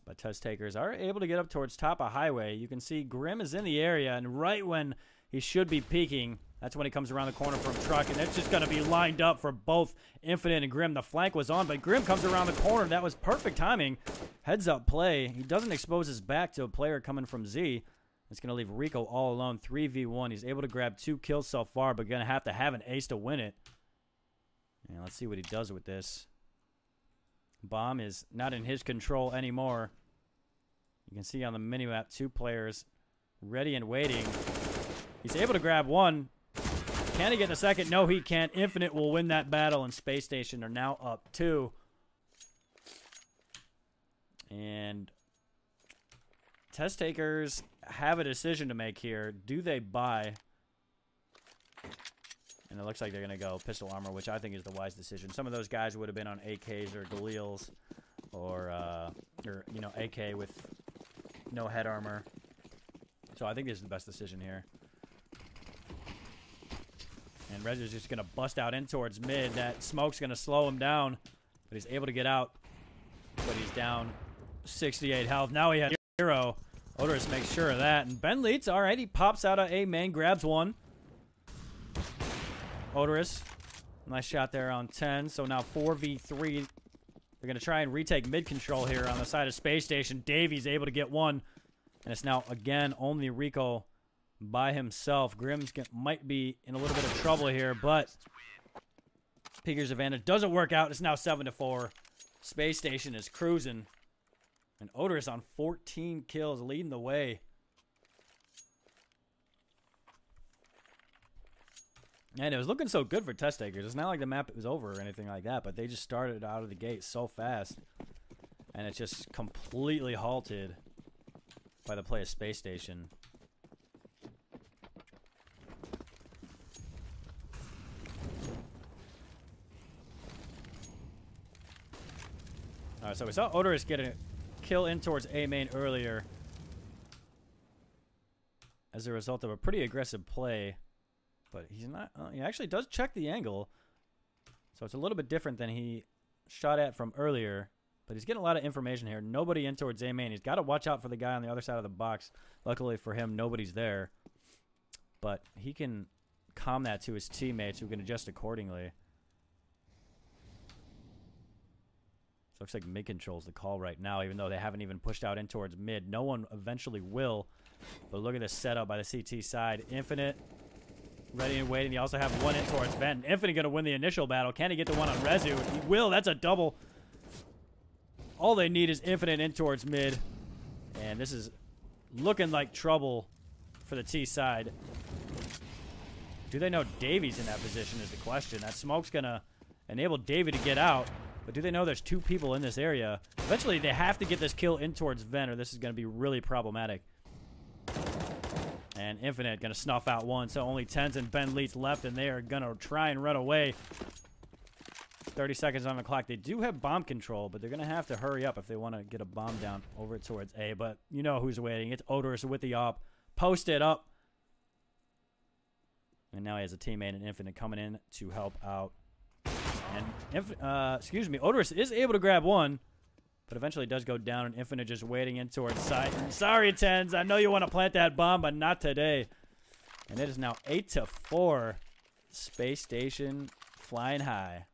But Test Takers are able to get up towards top of highway. You can see Grim is in the area, and right when he should be peeking, that's when he comes around the corner from truck, and it's just going to be lined up for both Infinite and Grim. The flank was on, but Grim comes around the corner. That was perfect timing. Heads up play. He doesn't expose his back to a player coming from Z. It's going to leave Rico all alone, 3v1. He's able to grab 2 kills so far, but going to have an ace to win it. And let's see what he does with this. Bomb is not in his control anymore. You can see on the minimap 2 players ready and waiting. He's able to grab 1. Can he get the second? No, he can't. Infinite will win that battle, and Space Station are now up 2. And Test Takers have a decision to make here. Do they buy? And it looks like they're going to go pistol armor, which I think is the wise decision. Some of those guys would have been on AKs or Galils or you know, AK with no head armor. So I think this is the best decision here. And Rez is just going to bust out in towards mid. That smoke's going to slow him down, but he's able to get out. But he's down 68 health. Now he has 0. Odorous makes sure of that. And Ben leads. All right, he pops out of A main, grabs 1. Odorous. Nice shot there on 10. So now 4v3. They're going to try and retake mid control here on the side of Space Station. Davy's able to get 1. And it's now, again, only Rico by himself. Grimm's might be in a little bit of trouble here, but Peeker's advantage doesn't work out. It's now 7-4. Space Station is cruising. And Odorous on 14 kills, leading the way. And it was looking so good for Test Takers. It's not like the map was over or anything like that, but they just started out of the gate so fast. And it's just completely halted by the play of Space Station. Alright, so we saw Odorous get a kill in towards A main earlier as a result of a pretty aggressive play. But he's not. He actually does check the angle, so it's a little bit different than he shot at from earlier. But he's getting a lot of information here. Nobody in towards A main. He's got to watch out for the guy on the other side of the box. Luckily for him, nobody's there. But he can calm that to his teammates who can adjust accordingly. So looks like mid control's the call right now, even though they haven't even pushed out in towards mid. No one eventually will. But look at this setup by the CT side. Infinite. Ready and waiting. You also have 1 in towards Vent. Infinite going to win the initial battle. Can he get the 1 on Rezu? He will. That's a double. All they need is Infinite in towards mid. And this is looking like trouble for the T side. Do they know Davy's in that position is the question. That smoke's going to enable Davy to get out. But do they know there's 2 people in this area? Eventually, they have to get this kill in towards Vent, or this is going to be really problematic. And Infinite going to snuff out 1, so only Tens and Ben Leeds left, and they are going to try and run away. 30 seconds on the clock. They do have bomb control, but they're going to have to hurry up if they want to get a bomb down over towards A. But you know who's waiting. It's Odorous with the op. Posted up. And now he has a teammate and Infinite coming in to help out. And, Odorous is able to grab 1. But eventually does go down, and Infinite just waiting in towards side. Sorry, Tens. I know you want to plant that bomb, but not today. And it is now 8-4. Space Station flying high.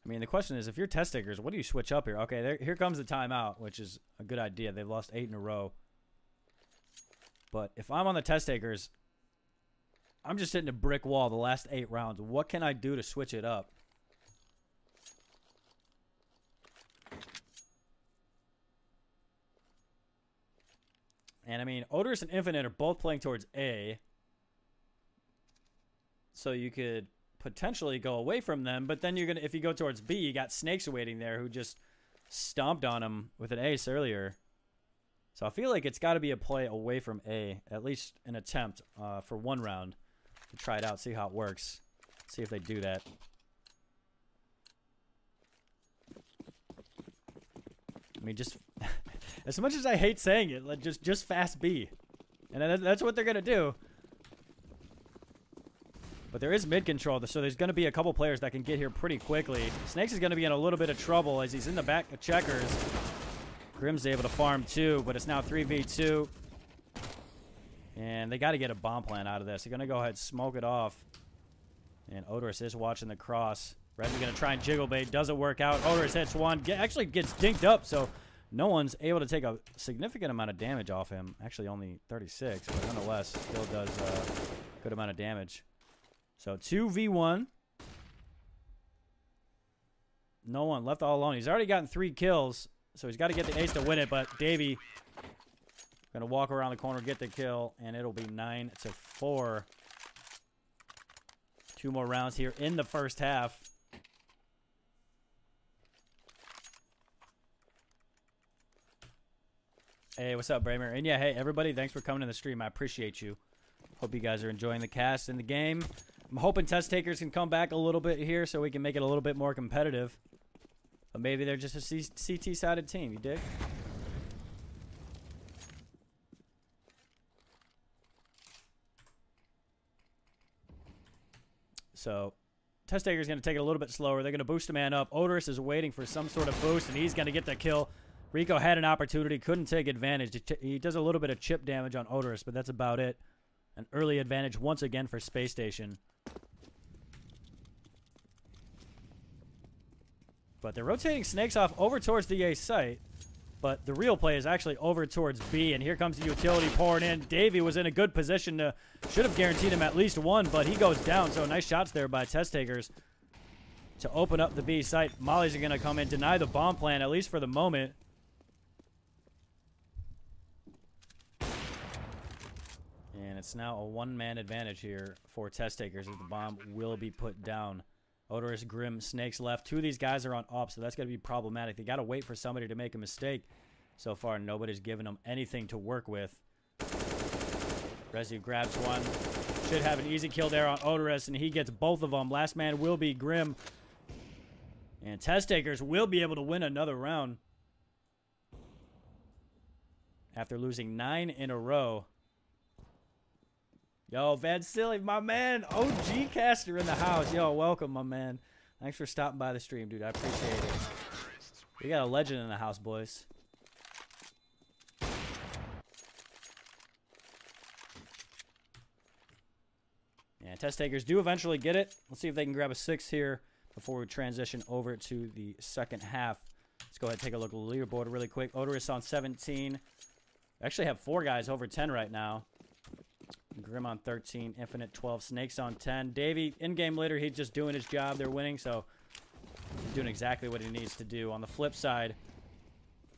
I mean, the question is, if you're Test Takers, what do you switch up here? Okay, here comes the timeout, which is a good idea. They've lost 8 in a row. But if I'm on the Test Takers, I'm just hitting a brick wall the last 8 rounds. What can I do to switch it up? And I mean, Odorous and Infinite are both playing towards A. So you could potentially go away from them. But then you're going to, if you go towards B, you got Snakes waiting there who just stomped on him with an ace earlier. So I feel like it's got to be a play away from A. At least an attempt for 1 round. To try it out, see how it works. See if they do that. I mean, just as much as I hate saying it, like just fast B, and that's what they're gonna do. But there is mid control, so there's going to be a couple players that can get here pretty quickly. Snakes is going to be in a little bit of trouble as he's in the back of checkers. Grim's able to farm too, but it's now 3v2. And they got to get a bomb plan out of this. They're going to go ahead and smoke it off. And Odorous is watching the cross. Red's going to try and jiggle bait. Doesn't work out. Odorous hits one. Actually gets dinked up, so no one's able to take a significant amount of damage off him. Actually only 36, but nonetheless still does a good amount of damage. So 2v1. No one left all alone. He's already gotten 3 kills, so he's got to get the ace to win it, but Davey going to walk around the corner, get the kill, and it'll be 9-4. 2 more rounds here in the first half. Hey, what's up, Bramer? And yeah, hey, everybody, thanks for coming to the stream. I appreciate you. Hope you guys are enjoying the cast and the game. I'm hoping test takers can come back a little bit here so we can make it a little bit more competitive. But maybe they're just a CT-sided team, you dig? So, test taker's going to take it a little bit slower. They're going to boost a man up. Odorous is waiting for some sort of boost, and he's going to get the kill. Rico had an opportunity, couldn't take advantage. He does a little bit of chip damage on Odorous, but that's about it. An early advantage once again for Space Station. But they're rotating Snakes off over towards the A site. But the real play is actually over towards B, and here comes the utility pouring in. Davey was in a good position to, should have guaranteed him at least one, but he goes down. So nice shots there by test takers to open up the B site. Mollies are going to come in, deny the bomb plan, at least for the moment. And it's now a one-man advantage here for test takers as the bomb will be put down. Odorous, Grim, Snakes left. 2 of these guys are on op, so that's going to be problematic. They got to wait for somebody to make a mistake. So far, nobody's given them anything to work with. Rezu grabs one. Should have an easy kill there on Odorous, and he gets both of them. Last man will be Grim. And test takers will be able to win another round after losing 9 in a row. Yo, Van Silly, my man, OG caster in the house. Yo, welcome, my man. Thanks for stopping by the stream, dude. I appreciate it. We got a legend in the house, boys. Yeah, test takers do eventually get it. Let's see if they can grab a 6 here before we transition over to the second half. Let's go ahead and take a look at the leaderboard really quick. Odorous on 17. We actually have 4 guys over 10 right now. Grim on 13, Infinite 12, Snakes on 10. Davey, in-game later, he's just doing his job. They're winning, so he's doing exactly what he needs to do. On the flip side,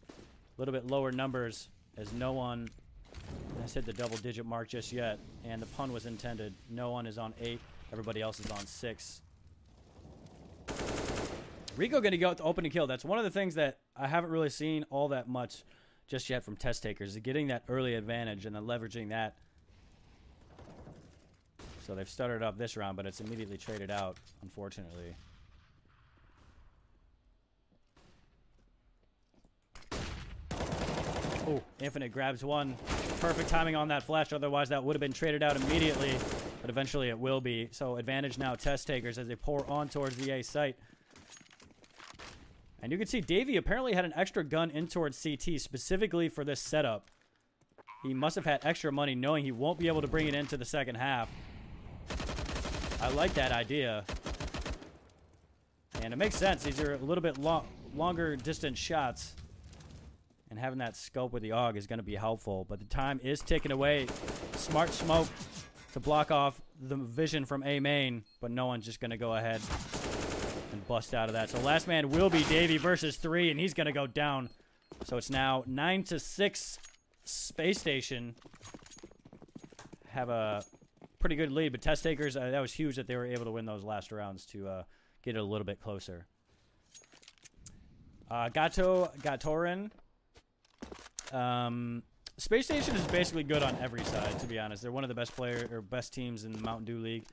a little bit lower numbers as no one has hit the double-digit mark just yet, and the pun was intended. No one is on 8. Everybody else is on 6. Rico going to go to open and kill. That's one of the things that I haven't really seen all that much just yet from test takers, is getting that early advantage and then leveraging that. So they've started off this round, but it's immediately traded out, unfortunately. Oh, Infinite grabs one. Perfect timing on that flash, otherwise that would have been traded out immediately, but eventually it will be. So advantage now test takers as they pour on towards the A site. And you can see Davey apparently had an extra gun in towards CT specifically for this setup. He must have had extra money knowing he won't be able to bring it into the second half. I like that idea. And it makes sense. These are a little bit longer distance shots. And having that scope with the AUG is going to be helpful. But the time is ticking away. Smart smoke to block off the vision from A main. But no one's just going to go ahead and bust out of that. So last man will be Davey versus 3. And he's going to go down. So it's now 9-6. Space Station have a pretty good lead, but test takers, that was huge that they were able to win those last rounds to get it a little bit closer. Gatorin. Space Station is basically good on every side, to be honest. They're one of the best teams in the Mountain Dew League.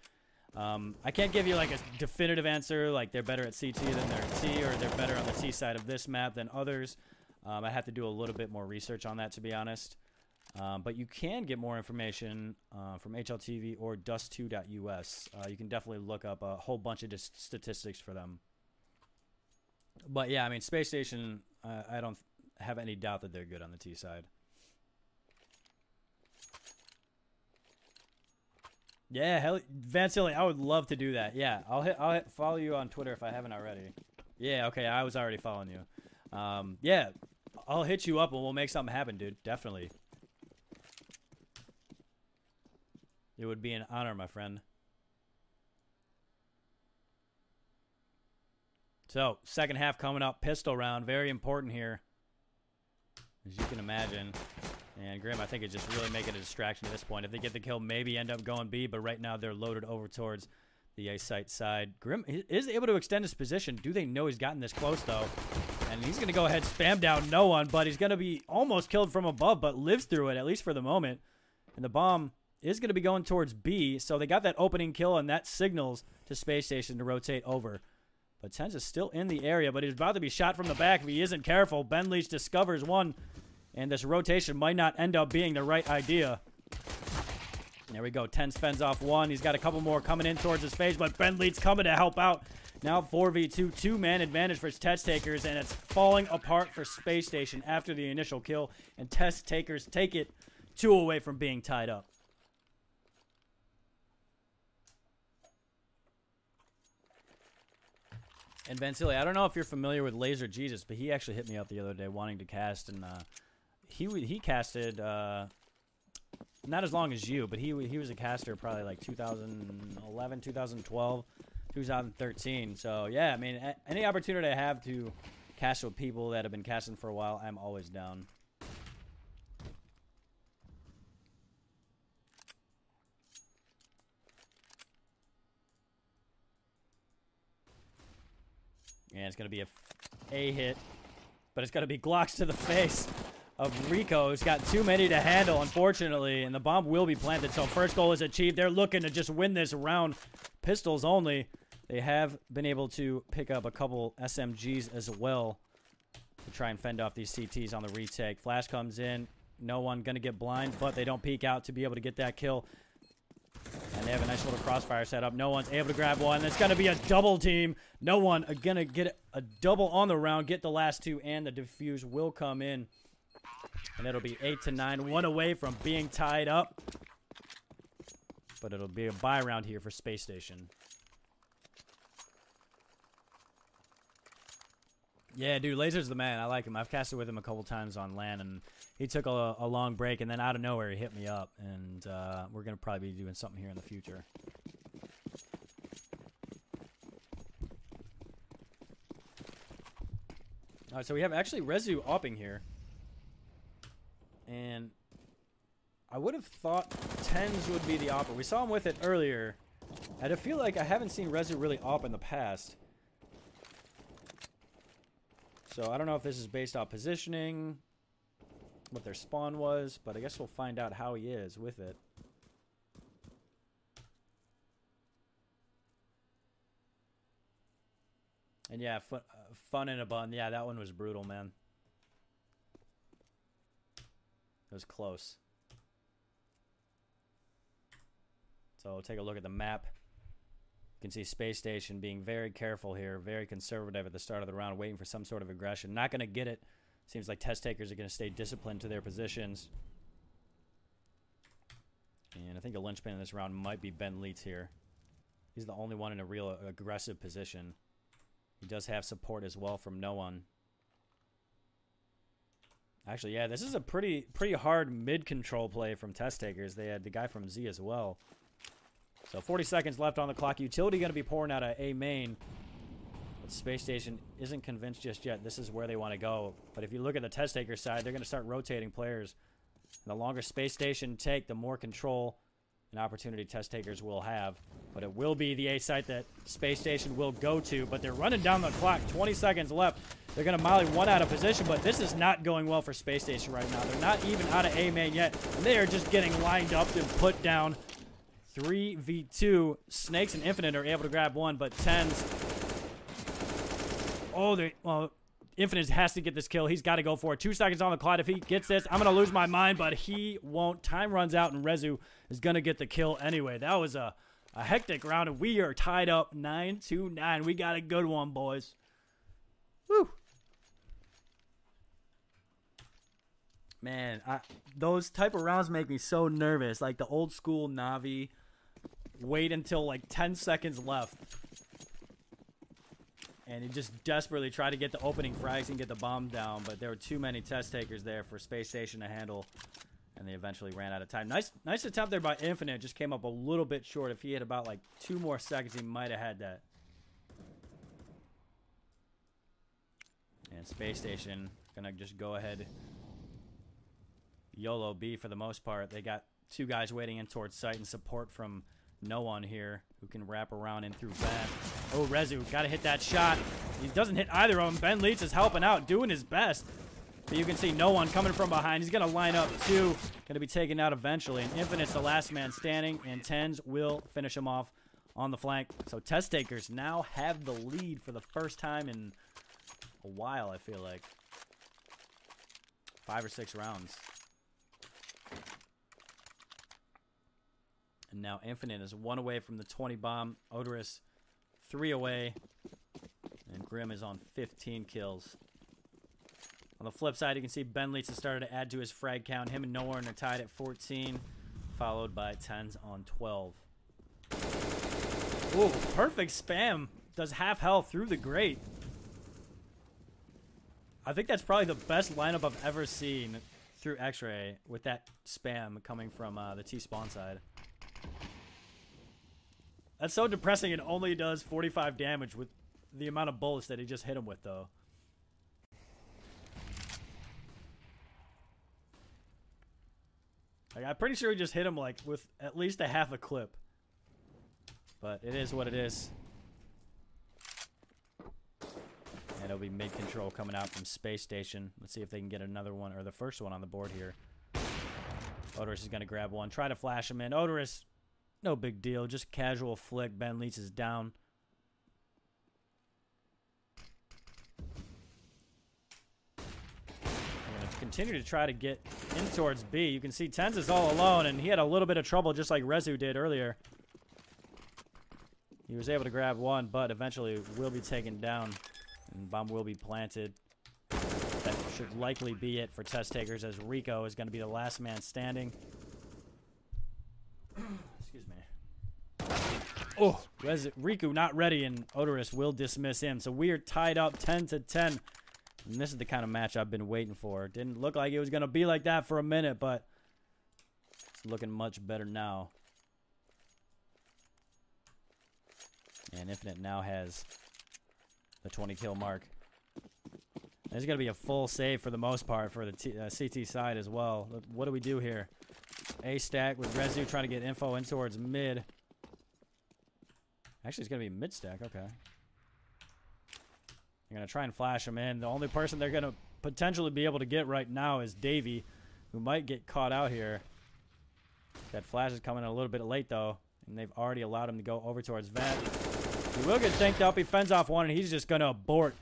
I can't give you like a definitive answer, like they're better at CT than they're at T, or they're better on the T side of this map than others. I have to do a little bit more research on that, to be honest. But you can get more information from HLTV or dust2.us. You can definitely look up a whole bunch of statistics for them. But yeah, I mean, Space Station, I don't have any doubt that they're good on the T side. Yeah, hell, Vancilli, I would love to do that. Yeah, I'll follow you on Twitter if I haven't already. Yeah, okay, I was already following you. Yeah, I'll hit you up and we'll make something happen, dude. Definitely. It would be an honor, my friend. So, second half coming up. Pistol round. Very important here. As you can imagine. And Grim, I think, is just really making a distraction at this point. If they get the kill, maybe end up going B. But right now, they're loaded over towards the A site side. Grim is able to extend his position. Do they know he's gotten this close, though? And he's going to go ahead and spam down no one. But he's going to be almost killed from above, but lives through it, at least for the moment. And the bomb is going to be going towards B. So they got that opening kill, and that signals to Space Station to rotate over. But Tens is still in the area, but he's about to be shot from the back if he isn't careful. Ben Leach discovers one, and this rotation might not end up being the right idea. There we go. Tens fends off one. He's got a couple more coming in towards his face, but Ben Leach coming to help out. Now 4v2, two-man advantage for Test Takers, and it's falling apart for Space Station after the initial kill, and Test Takers take it 2 away from being tied up. And Vancilli, I don't know if you're familiar with Laser Jesus, but he actually hit me up the other day wanting to cast, and he casted not as long as you, but he was a caster probably like 2011, 2012, 2013. So yeah, I mean, any opportunity I have to cast with people that have been casting for a while, I'm always down. And it's going to be a hit, but it's going to be Glocks to the face of Rico, who's got too many to handle, unfortunately, and the bomb will be planted. So first goal is achieved. They're looking to just win this round. Pistols only. They have been able to pick up a couple SMGs as well to try and fend off these CTs on the retake. Flash comes in. No one going to get blind, but they don't peek out to be able to get that kill. And they have a nice little crossfire set up. No one's able to grab one. It's going to be a double team. No one going to get a double on the round, get the last two, and the defuse will come in. And it'll be 8-9, 1 away from being tied up. But it'll be a bye round here for Space Station. Yeah, dude, Laser's the man. I like him. I've casted with him a couple times on LAN, and he took a long break, and then out of nowhere, he hit me up. And we're going to probably be doing something here in the future. All right, so we have actually Rezu opping here. And I would have thought Tens would be the opper. We saw him with it earlier. And I feel like I haven't seen Rezu really op in the past. So I don't know if this is based off positioning, what their spawn was, but I guess we'll find out how he is with it. And yeah, fun in a bun. Yeah, that one was brutal, man. It was close. So we'll take a look at the map. You can see Space Station being very careful here, very conservative at the start of the round, waiting for some sort of aggression. Not going to get it. Seems like Test Takers are going to stay disciplined to their positions. And I think the linchpin in this round might be Ben Leitz here. He's the only one in a real aggressive position. He does have support as well from no one. Actually, yeah, this is a pretty hard mid-control play from Test Takers. They had the guy from Z as well. So 40 seconds left on the clock. Utility going to be pouring out a main. But Space Station isn't convinced just yet. This is where they want to go. But if you look at the Test Taker side, they're going to start rotating players. And the longer Space Station take, the more control and opportunity Test Takers will have. But it will be the A site that Space Station will go to. But they're running down the clock. 20 seconds left. They're going to molly one out of position, but this is not going well for Space Station right now. They're not even out of A main yet. And they are just getting lined up and put down. 3v2. Snakes and Infinite are able to grab one, but Tens. Oh, well, Infinite has to get this kill. He's got to go for it. 2 seconds on the clock. If he gets this, I'm going to lose my mind, but he won't. Time runs out, and Rezu is going to get the kill anyway. That was a hectic round, and we are tied up 9-9. We got a good one, boys. Woo. Man, those type of rounds make me so nervous. Like the old school Navi, wait until like 10 seconds left. And he just desperately tried to get the opening frags and get the bomb down. But there were too many test takers there for Space Station to handle. And they eventually ran out of time. Nice attempt there by Infinite. Just came up a little bit short. If he had about like 2 more seconds, he might have had that. And Space Station gonna just go ahead. YOLO B for the most part. They got 2 guys waiting in towards site and support from no one here who can wrap around in through Ben. Oh, Rezu, got to hit that shot. He doesn't hit either of them. Ben Leach is helping out, doing his best. But you can see no one coming from behind. He's going to line up 2. Going to be taken out eventually. And Infinite's the last man standing, and Tens will finish him off on the flank. So test takers now have the lead for the first time in a while, I feel like. 5 or 6 rounds. And now Infinite is 1 away from the 20 bomb. Odorous 3 away. And Grim is on 15 kills. On the flip side, you can see Ben Leach has started to add to his frag count. Him and Noorn are tied at 14, followed by Tens on 12. Ooh, perfect spam. Does half health through the grate. I think that's probably the best lineup I've ever seen through X-Ray with that spam coming from the T-spawn side. That's so depressing. It only does 45 damage with the amount of bullets that he just hit him with, though. Like, I'm pretty sure he just hit him like with at least a half a clip. But it is what it is. And it'll be mid-control coming out from Space Station. Let's see if they can get another one, or the first one on the board here. Odorous is going to grab one. Try to flash him in. Odorous, no big deal. Just casual flick. Ben Leach is down. I'm going to continue to try to get in towards B. You can see Tens is all alone, and he had a little bit of trouble just like Rezu did earlier. He was able to grab one, but eventually will be taken down. And bomb will be planted. That should likely be it for test takers, as Rico is going to be the last man standing. Excuse me. Oh, Riku not ready, and Odorous will dismiss him. So we are tied up 10-10. And this is the kind of match I've been waiting for. Didn't look like it was going to be like that for a minute, but it's looking much better now. And Infinite now has the 20 kill mark. There's going to be a full save for the most part for the CT side as well. What do we do here? A stack with Rezu trying to get info in towards mid. Actually, it's going to be mid stack. Okay. They're going to try and flash him in. The only person they're going to potentially be able to get right now is Davey, who might get caught out here. That flash is coming in a little bit late, though, and they've already allowed him to go over towards Vent. He will get tanked up. He fends off one, and he's just going to abort.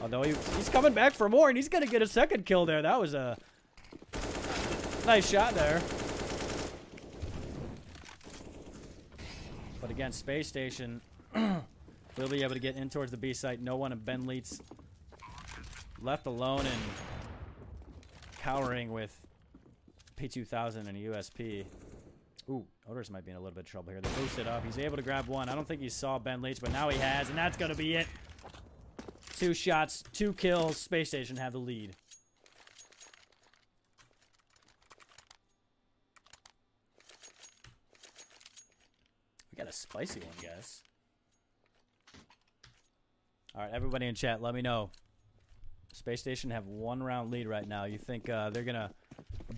Although he's coming back for more, and he's going to get a second kill there. That was a nice shot there. But again, Space Station will be able to get in towards the B site. No one, and Ben Leach left alone and cowering with P2000 and a USP. Ooh, Odorous might be in a little bit of trouble here. They boosted up. He's able to grab one. I don't think he saw Ben Leach, but now he has, and that's going to be it. 2 shots, 2 kills. Space Station have the lead. We got a spicy one, guys. All right, everybody in chat, let me know. Space Station have 1 round lead right now. You think they're going to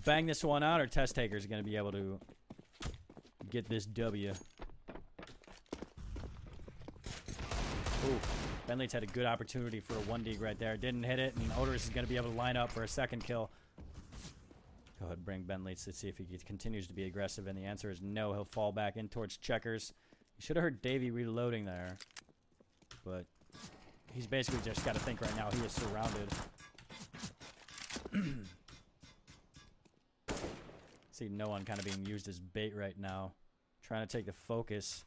bang this one out, or test takers are going to be able to get this W? Ooh. Ben Leach had a good opportunity for a 1D right there. Didn't hit it, and Odorous is going to be able to line up for a second kill. Go ahead and bring Ben Leach to see if he continues to be aggressive, and the answer is no. He'll fall back in towards checkers. You should have heard Davey reloading there, but he's basically just got to think right now he is surrounded. See no one kind of being used as bait right now. Trying to take the focus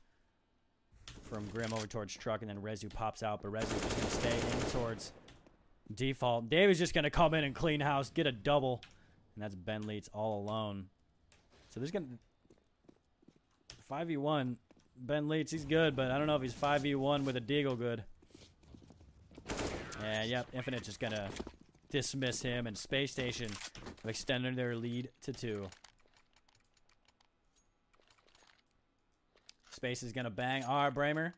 from Grim over towards Truck, and then Rezu pops out, but Rezu just going to stay in towards default. David's just going to come in and clean house, get a double, and that's Ben Leeds all alone. So there's going to 5v1. Ben Leeds, he's good, but I don't know if he's 5v1 with a Deagle good. Yeah, yep, Infinite just going to dismiss him, and Space Station have extended their lead to 2. Space is going to bang. All right, Bramer.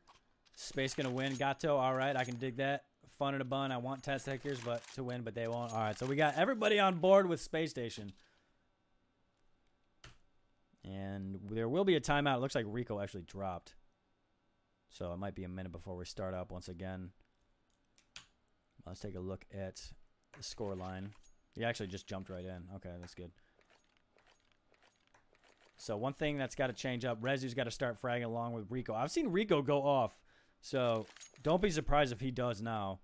Space going to win. Gato, all right, I can dig that. Fun in a bun. I want test takers to win, but they won't. All right, so we got everybody on board with Space Station. And there will be a timeout. It looks like Rico actually dropped. So it might be a minute before we start up once again. Let's take a look at the score line. He actually just jumped right in. Okay, that's good. So one thing that's got to change up, Rezu's got to start fragging along with Rico. I've seen Rico go off, so don't be surprised if he does now.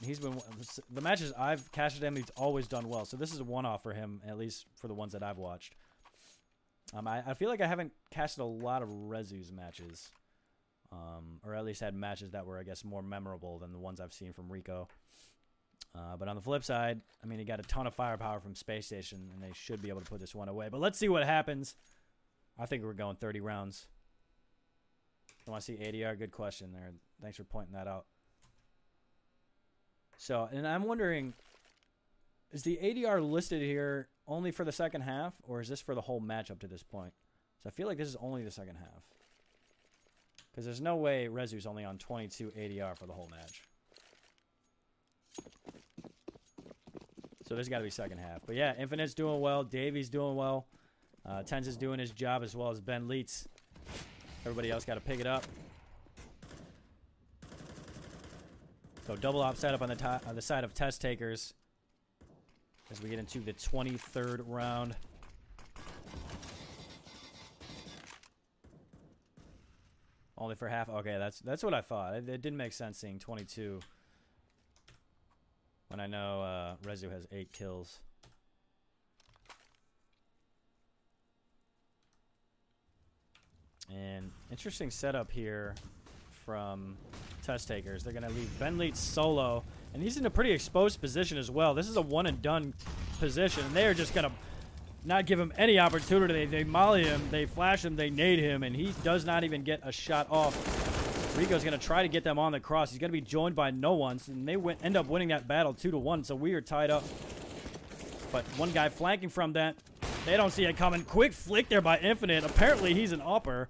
He's been the matches I've cashed him, he's always done well. So this is a one-off for him, at least for the ones that I've watched. I feel like I haven't casted a lot of Rezu's matches, or at least had matches that were, I guess, more memorable than the ones I've seen from Rico. But on the flip side, I mean, he got a ton of firepower from Space Station, and they should be able to put this one away. But let's see what happens. I think we're going 30 rounds. I want to see ADR. Good question there. Thanks for pointing that out. So, and I'm wondering, is the ADR listed here only for the second half, or is this for the whole match up to this point? So I feel like this is only the second half. Because there's no way Rezu's only on 22 ADR for the whole match. So there's got to be second half. But yeah, Infinite's doing well. Davy's doing well. Tens is doing his job as well as Ben Leeds. Everybody else got to pick it up. So double op setup on the side of test takers as we get into the 23rd round. Only for half. Okay, that's what I thought. It didn't make sense seeing 22 when I know Rezu has 8 kills. And interesting setup here from test takers. They're going to leave Ben Leeds solo, and he's in a pretty exposed position as well. This is a one and done position, and they are just going to not give him any opportunity. They molly him, they flash him, they nade him, and he does not even get a shot off. Rico's going to try to get them on the cross. He's going to be joined by no one, and they end up winning that battle 2-1, so we are tied up. But one guy flanking from that. They don't see it coming. Quick flick there by Infinite. Apparently, he's an upper.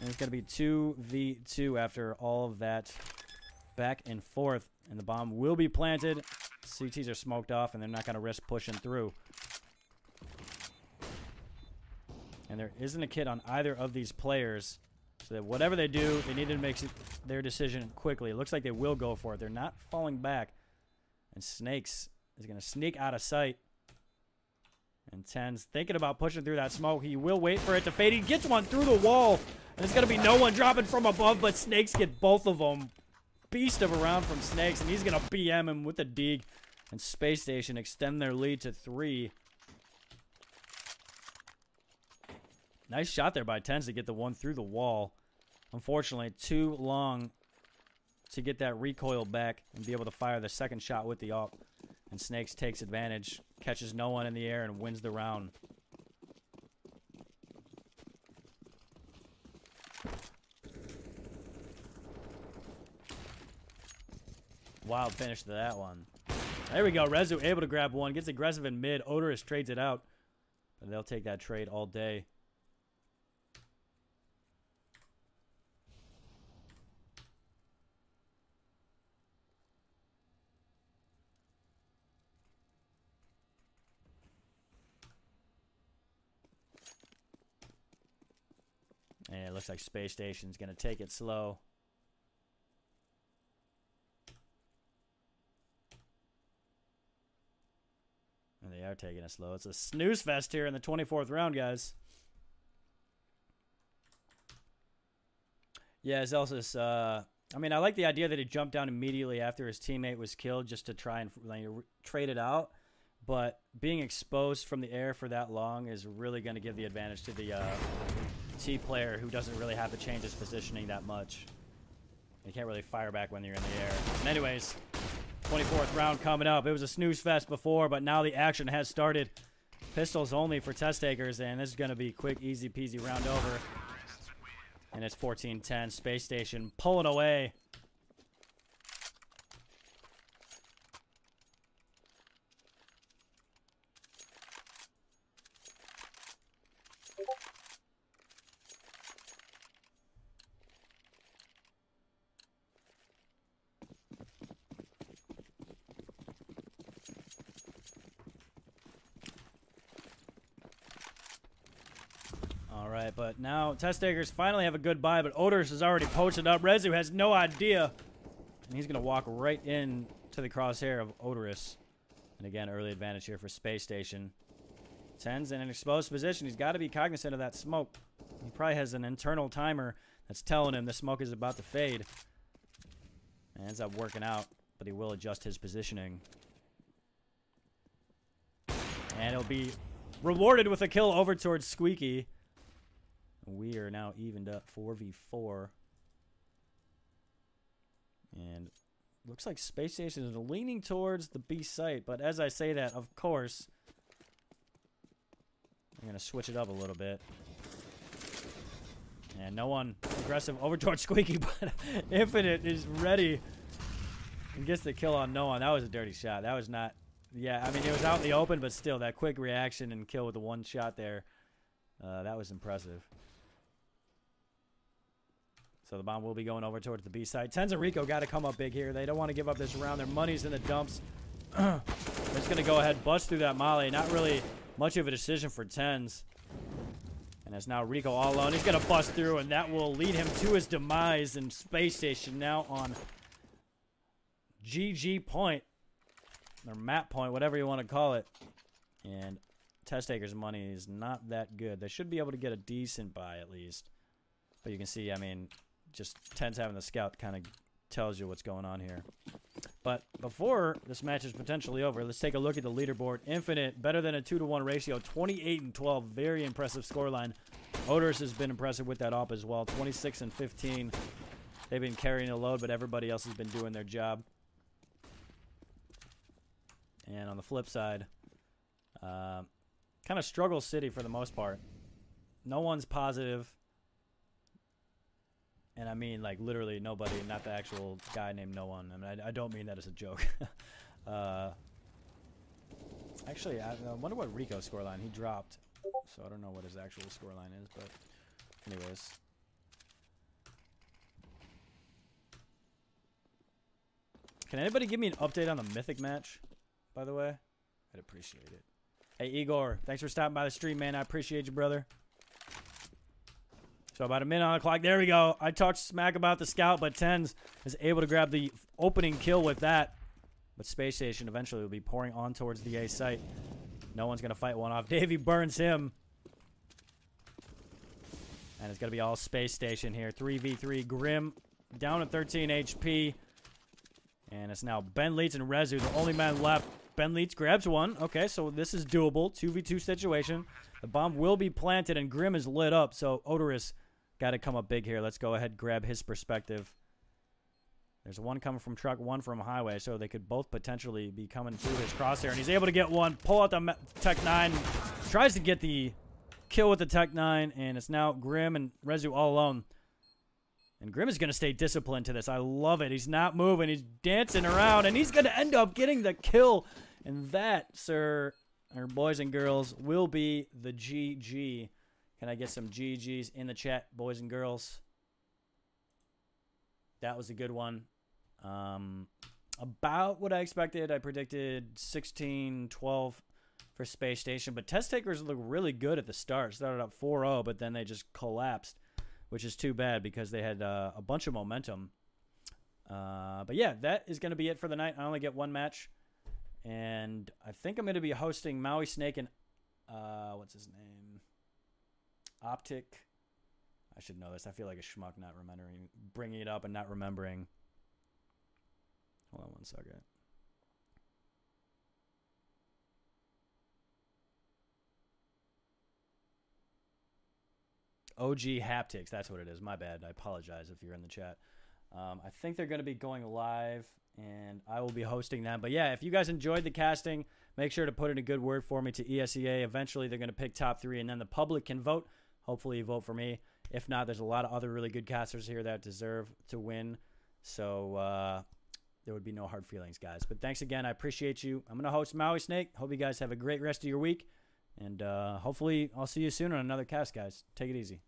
And it's going to be 2v2 after all of that back and forth. And the bomb will be planted. CTs are smoked off, and they're not going to risk pushing through. And there isn't a kit on either of these players. So that whatever they do, they need to make their decision quickly. It looks like they will go for it. They're not falling back. And Snakes is going to sneak out of sight. And Ten's thinking about pushing through that smoke. He will wait for it to fade. He gets one through the wall. And there's going to be no one dropping from above, but Snakes get both of them. Beast of a round from Snakes, and he's going to BM him with the dig. And Space Station extend their lead to 3. Nice shot there by Tens to get the one through the wall. Unfortunately, too long to get that recoil back and be able to fire the second shot with the AWP. And Snakes takes advantage, catches no one in the air, and wins the round. Wild finish to that one. There we go. Rezu able to grab one. Gets aggressive in mid. Odorous trades it out. But they'll take that trade all day. And it looks like Space Station's going to take it slow. And they are taking it slow. It's a snooze fest here in the 24th round, guys. Yeah, Zelsis, I mean, I like the idea that he jumped down immediately after his teammate was killed just to try and trade it out. But being exposed from the air for that long is really going to give the advantage to the T player who doesn't really have to change his positioning that much. You can't really fire back when you're in the air. And anyways, 24th round coming up. It was a snooze fest before, but now the action has started. Pistols only for test takers, and this is going to be quick, easy peasy round over. And it's 14-10. Space Station pulling away. Alright, but now test takers finally have a good buy, but Odorous is already posted up. Rezu has no idea. And he's going to walk right in to the crosshair of Odorous. And again, early advantage here for Space Station. 10's in an exposed position. He's got to be cognizant of that smoke. He probably has an internal timer that's telling him the smoke is about to fade. And ends up working out, but he will adjust his positioning. And he'll be rewarded with a kill over towards Squeaky. We are now evened up 4v4. And looks like Space Station is leaning towards the B site. But as I say that, of course, I'm going to switch it up a little bit. And no one aggressive over towards Squeaky, but Infinite is ready and gets the kill on no one. That was a dirty shot. That was not... Yeah, I mean, it was out in the open, but still, that quick reaction and kill with the one shot there, that was impressive. So the bomb will be going over towards the B side. Tenz and Rico got to come up big here. They don't want to give up this round. Their money's in the dumps. They're just going to go ahead, bust through that molly. Not really much of a decision for Tenz. And it's now Rico all alone. He's going to bust through, and that will lead him to his demise. And Space Station now on GG point. Or map point, whatever you want to call it. And Test Taker's money is not that good. They should be able to get a decent buy at least. But you can see, I mean, just Tenz having the scout kind of tells you what's going on here. But before this match is potentially over, let's take a look at the leaderboard. Infinite, better than a 2-to-1 ratio, 28-12. Very impressive scoreline. Odorous has been impressive with that op as well, 26-15. They've been carrying the load, but everybody else has been doing their job. And on the flip side, kind of struggle city for the most part. No one's positive. And I mean, like, literally nobody, not the actual guy named No One. I mean, I don't mean that as a joke. Actually, I wonder what Rico's scoreline. He dropped, so I don't know what his actual scoreline is. But anyways. Can anybody give me an update on the Mythic match, by the way? I'd appreciate it. Hey, Igor, thanks for stopping by the stream, man. I appreciate you, brother. So about a minute on the clock. There we go. I talked smack about the scout, but Tenz is able to grab the opening kill with that. But Space Station eventually will be pouring on towards the A site. No one's going to fight one off. Davey burns him. And it's going to be all Space Station here. 3v3. Grim down at 13 HP. And it's now Ben Leitz and Rezu, the only man left. Ben Leitz grabs one. Okay, so this is doable. 2v2 situation. The bomb will be planted, and Grim is lit up. So Odorous got to come up big here. Let's go ahead and grab his perspective. There's one coming from truck, one from highway, so they could both potentially be coming through his crosshair. And he's able to get one, pull out the Tech 9, tries to get the kill with the Tech 9, and it's now Grim and Rezu all alone. And Grim is going to stay disciplined to this. I love it. He's not moving. He's dancing around, and he's going to end up getting the kill. And that, sir, or boys and girls, will be the GG. Can I get some GGs in the chat, boys and girls? That was a good one. About what I expected. I predicted 16-12 for Space Station. But Test Takers look really good at the start. Started up 4-0, but then they just collapsed, which is too bad because they had a bunch of momentum. But yeah, that is going to be it for the night. I only get one match. And I think I'm going to be hosting Maui Snake and, what's his name? Optic I should know this. I feel like a schmuck not remembering, bringing it up and not remembering. Hold on one second. OG Haptics, that's what it is. My bad. I apologize if you're in the chat. I think they're going to be going live, and I will be hosting them. But yeah, if you guys enjoyed the casting, make sure to put in a good word for me to ESEA. Eventually, they're going to pick top 3, and then the public can vote. Hopefully, you vote for me. If not, there's a lot of other really good casters here that deserve to win. So there would be no hard feelings, guys. But thanks again. I appreciate you. I'm going to host Maui Snake. Hope you guys have a great rest of your week. And hopefully I'll see you soon on another cast, guys. Take it easy.